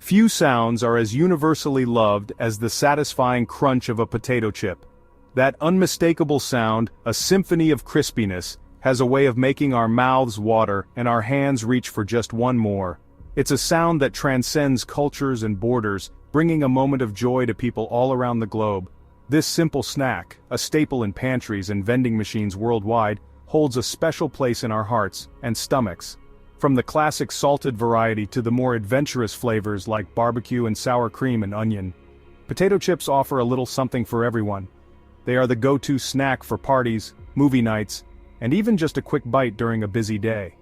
Few sounds are as universally loved as the satisfying crunch of a potato chip. That unmistakable sound, a symphony of crispiness, has a way of making our mouths water and our hands reach for just one more. It's a sound that transcends cultures and borders, bringing a moment of joy to people all around the globe. This simple snack, a staple in pantries and vending machines worldwide, holds a special place in our hearts and stomachs. From the classic salted variety to the more adventurous flavors like barbecue and sour cream and onion, potato chips offer a little something for everyone. They are the go-to snack for parties, movie nights, and even just a quick bite during a busy day.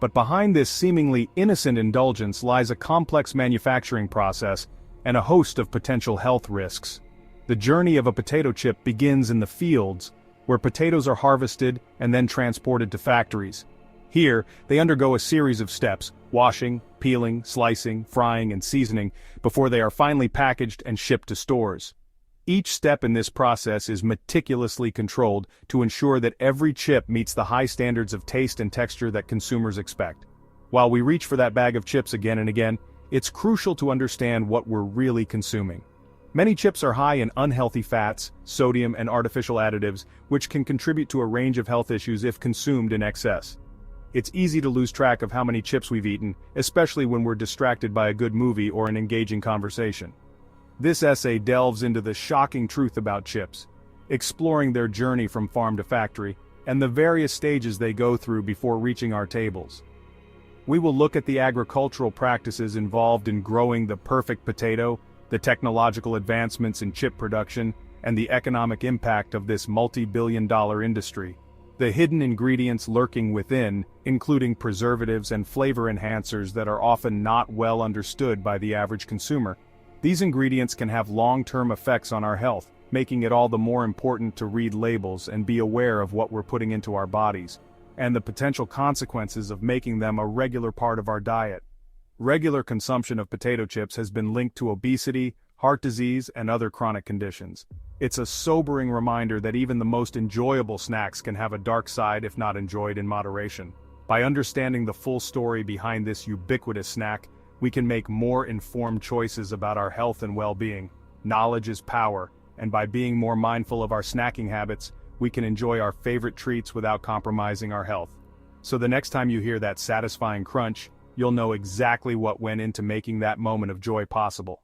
But behind this seemingly innocent indulgence lies a complex manufacturing process and a host of potential health risks. The journey of a potato chip begins in the fields, where potatoes are harvested and then transported to factories. Here, they undergo a series of steps: washing, peeling, slicing, frying, and seasoning, before they are finally packaged and shipped to stores. Each step in this process is meticulously controlled to ensure that every chip meets the high standards of taste and texture that consumers expect. While we reach for that bag of chips again and again, it's crucial to understand what we're really consuming. Many chips are high in unhealthy fats, sodium, and artificial additives, which can contribute to a range of health issues if consumed in excess. It's easy to lose track of how many chips we've eaten, especially when we're distracted by a good movie or an engaging conversation. This essay delves into the shocking truth about chips, exploring their journey from farm to factory, and the various stages they go through before reaching our tables. We will look at the agricultural practices involved in growing the perfect potato, the technological advancements in chip production, and the economic impact of this multi-billion-dollar industry. The hidden ingredients lurking within, including preservatives and flavor enhancers that are often not well understood by the average consumer. These ingredients can have long-term effects on our health, making it all the more important to read labels and be aware of what we're putting into our bodies, and the potential consequences of making them a regular part of our diet. Regular consumption of potato chips has been linked to obesity, heart disease, and other chronic conditions. It's a sobering reminder that even the most enjoyable snacks can have a dark side if not enjoyed in moderation. By understanding the full story behind this ubiquitous snack, we can make more informed choices about our health and well-being. Knowledge is power, and by being more mindful of our snacking habits, we can enjoy our favorite treats without compromising our health. So the next time you hear that satisfying crunch, you'll know exactly what went into making that moment of joy possible.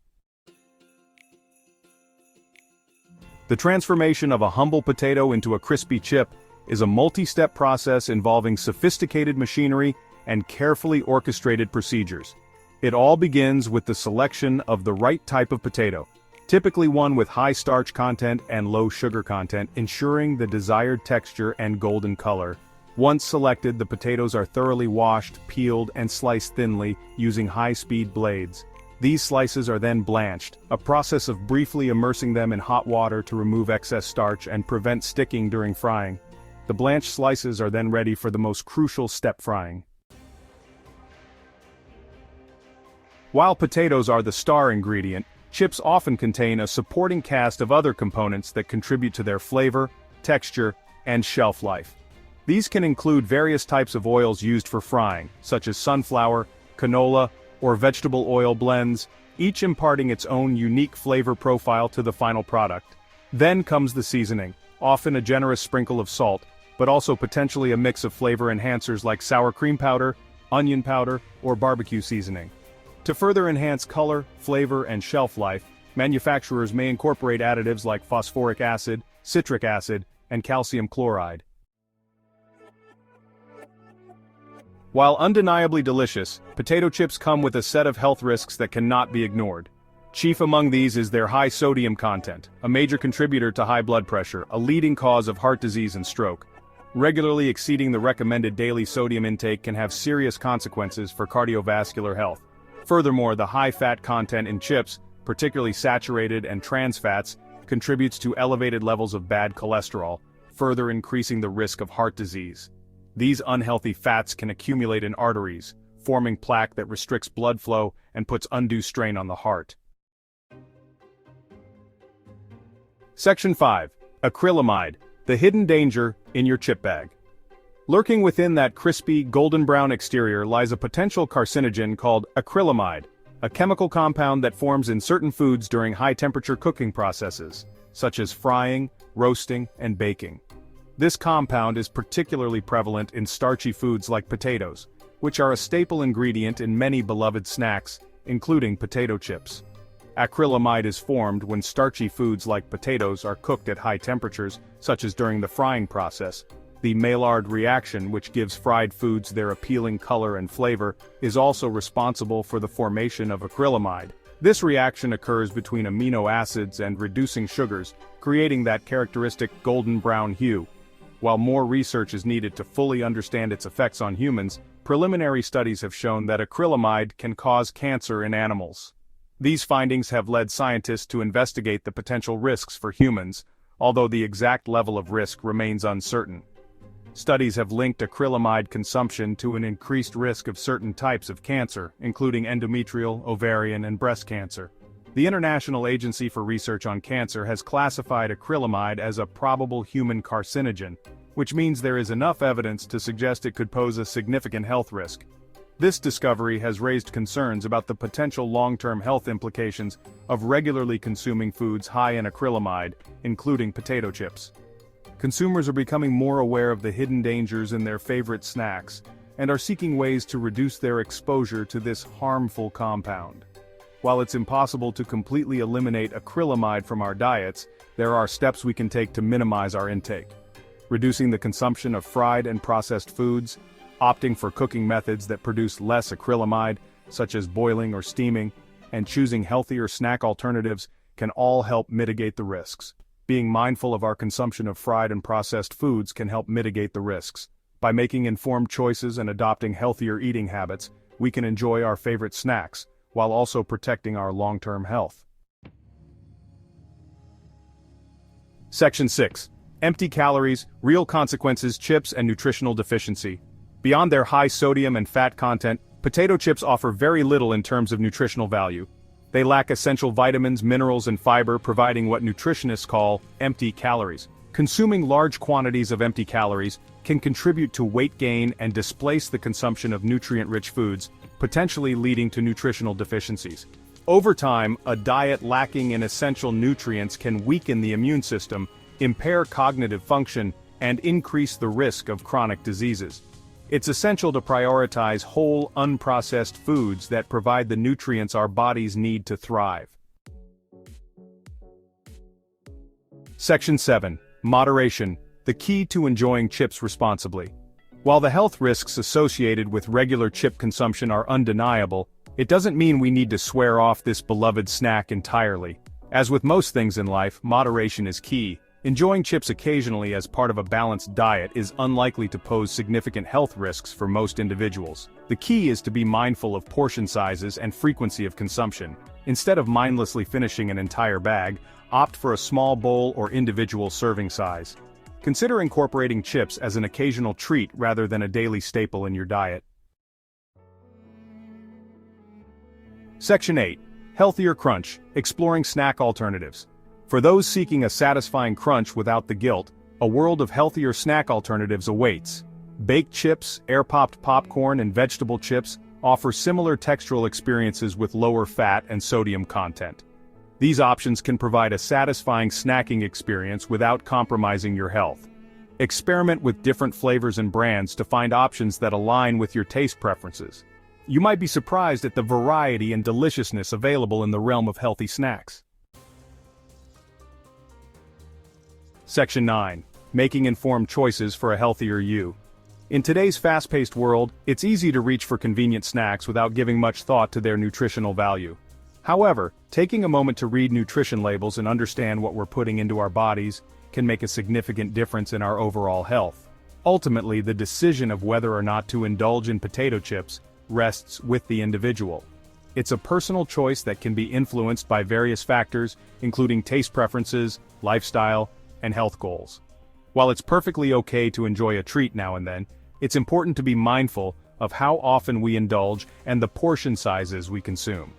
The transformation of a humble potato into a crispy chip is a multi-step process involving sophisticated machinery and carefully orchestrated procedures. It all begins with the selection of the right type of potato, typically one with high starch content and low sugar content, ensuring the desired texture and golden color. Once selected, the potatoes are thoroughly washed, peeled, and sliced thinly using high-speed blades. These slices are then blanched, a process of briefly immersing them in hot water to remove excess starch and prevent sticking during frying. The blanched slices are then ready for the most crucial step: frying. While potatoes are the star ingredient, chips often contain a supporting cast of other components that contribute to their flavor, texture, and shelf life. These can include various types of oils used for frying, such as sunflower, canola, or vegetable oil blends, each imparting its own unique flavor profile to the final product. Then comes the seasoning, often a generous sprinkle of salt, but also potentially a mix of flavor enhancers like sour cream powder, onion powder, or barbecue seasoning. To further enhance color, flavor, and shelf life, manufacturers may incorporate additives like phosphoric acid, citric acid, and calcium chloride. While undeniably delicious, potato chips come with a set of health risks that cannot be ignored. Chief among these is their high sodium content, a major contributor to high blood pressure, a leading cause of heart disease and stroke. Regularly exceeding the recommended daily sodium intake can have serious consequences for cardiovascular health. Furthermore, the high fat content in chips, particularly saturated and trans fats, contributes to elevated levels of bad cholesterol, further increasing the risk of heart disease. These unhealthy fats can accumulate in arteries, forming plaque that restricts blood flow and puts undue strain on the heart. Section 5. Acrylamide, the hidden danger in your chip bag. Lurking within that crispy, golden brown exterior lies a potential carcinogen called acrylamide, a chemical compound that forms in certain foods during high-temperature cooking processes, such as frying, roasting, and baking. This compound is particularly prevalent in starchy foods like potatoes, which are a staple ingredient in many beloved snacks, including potato chips. Acrylamide is formed when starchy foods like potatoes are cooked at high temperatures, such as during the frying process. The Maillard reaction, which gives fried foods their appealing color and flavor, is also responsible for the formation of acrylamide. This reaction occurs between amino acids and reducing sugars, creating that characteristic golden brown hue. While more research is needed to fully understand its effects on humans, preliminary studies have shown that acrylamide can cause cancer in animals. These findings have led scientists to investigate the potential risks for humans, although the exact level of risk remains uncertain. Studies have linked acrylamide consumption to an increased risk of certain types of cancer, including endometrial, ovarian, and breast cancer. The International Agency for Research on Cancer has classified acrylamide as a probable human carcinogen, which means there is enough evidence to suggest it could pose a significant health risk. This discovery has raised concerns about the potential long-term health implications of regularly consuming foods high in acrylamide, including potato chips. Consumers are becoming more aware of the hidden dangers in their favorite snacks, and are seeking ways to reduce their exposure to this harmful compound. While it's impossible to completely eliminate acrylamide from our diets, there are steps we can take to minimize our intake. Reducing the consumption of fried and processed foods, opting for cooking methods that produce less acrylamide, such as boiling or steaming, and choosing healthier snack alternatives can all help mitigate the risks. Being mindful of our consumption of fried and processed foods can help mitigate the risks. By making informed choices and adopting healthier eating habits, we can enjoy our favorite snacks, while also protecting our long-term health. Section 6. Empty calories, real consequences, chips and nutritional deficiency. Beyond their high sodium and fat content, potato chips offer very little in terms of nutritional value. They lack essential vitamins, minerals, and fiber, providing what nutritionists call empty calories. Consuming large quantities of empty calories can contribute to weight gain and displace the consumption of nutrient-rich foods, potentially leading to nutritional deficiencies. Over time, a diet lacking in essential nutrients can weaken the immune system, impair cognitive function, and increase the risk of chronic diseases. It's essential to prioritize whole, unprocessed foods that provide the nutrients our bodies need to thrive. Section 7. Moderation, the key to enjoying chips responsibly. While the health risks associated with regular chip consumption are undeniable, it doesn't mean we need to swear off this beloved snack entirely. As with most things in life, moderation is key. Enjoying chips occasionally as part of a balanced diet is unlikely to pose significant health risks for most individuals. The key is to be mindful of portion sizes and frequency of consumption. Instead of mindlessly finishing an entire bag, opt for a small bowl or individual serving size. Consider incorporating chips as an occasional treat rather than a daily staple in your diet. Section 8. Healthier crunch, exploring snack alternatives. For those seeking a satisfying crunch without the guilt, a world of healthier snack alternatives awaits. Baked chips, air-popped popcorn, and vegetable chips offer similar textural experiences with lower fat and sodium content. These options can provide a satisfying snacking experience without compromising your health. Experiment with different flavors and brands to find options that align with your taste preferences. You might be surprised at the variety and deliciousness available in the realm of healthy snacks. Section 9. Making informed choices for a healthier you. In today's fast-paced world, it's easy to reach for convenient snacks without giving much thought to their nutritional value. However, taking a moment to read nutrition labels and understand what we're putting into our bodies can make a significant difference in our overall health. Ultimately, the decision of whether or not to indulge in potato chips rests with the individual. It's a personal choice that can be influenced by various factors, including taste preferences, lifestyle, and health goals. While it's perfectly okay to enjoy a treat now and then, it's important to be mindful of how often we indulge and the portion sizes we consume.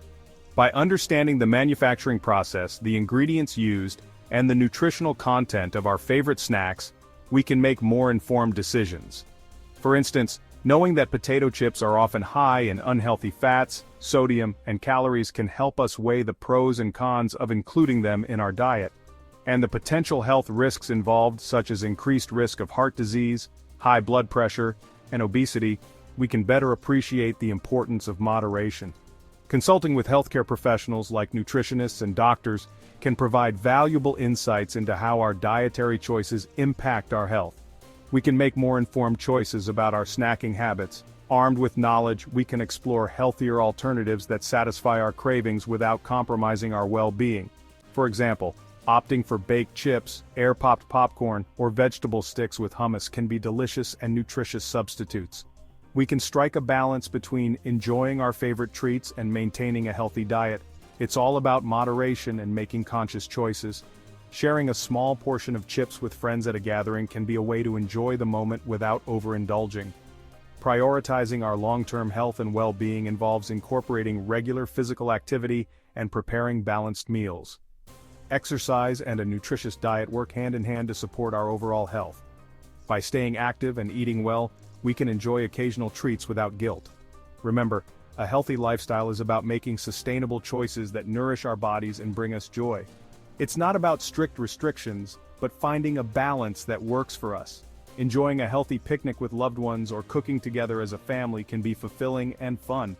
By understanding the manufacturing process, the ingredients used, and the nutritional content of our favorite snacks, we can make more informed decisions. For instance, Knowing that potato chips are often high in unhealthy fats, sodium, and calories can help us weigh the pros and cons of including them in our diet, and the potential health risks involved, such as increased risk of heart disease, high blood pressure, and obesity. We can better appreciate the importance of moderation. Consulting with healthcare professionals like nutritionists and doctors can provide valuable insights into how our dietary choices impact our health. We can make more informed choices about our snacking habits. Armed with knowledge, we can explore healthier alternatives that satisfy our cravings without compromising our well-being. For example, opting for baked chips, air-popped popcorn, or vegetable sticks with hummus can be delicious and nutritious substitutes. We can strike a balance between enjoying our favorite treats and maintaining a healthy diet. It's all about moderation and making conscious choices. Sharing a small portion of chips with friends at a gathering can be a way to enjoy the moment without overindulging. Prioritizing our long-term health and well-being involves incorporating regular physical activity and preparing balanced meals. Exercise and a nutritious diet work hand in hand to support our overall health. By staying active and eating well, we can enjoy occasional treats without guilt. Remember, a healthy lifestyle is about making sustainable choices that nourish our bodies and bring us joy. It's not about strict restrictions, but finding a balance that works for us. Enjoying a healthy picnic with loved ones or cooking together as a family can be fulfilling and fun.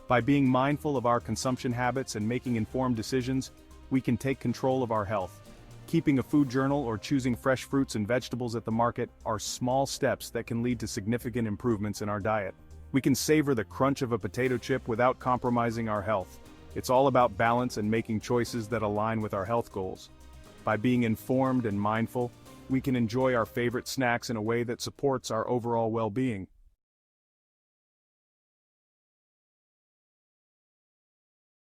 By being mindful of our consumption habits and making informed decisions, we can take control of our health. Keeping a food journal or choosing fresh fruits and vegetables at the market are small steps that can lead to significant improvements in our diet. We can savor the crunch of a potato chip without compromising our health. It's all about balance and making choices that align with our health goals. By being informed and mindful, we can enjoy our favorite snacks in a way that supports our overall well-being.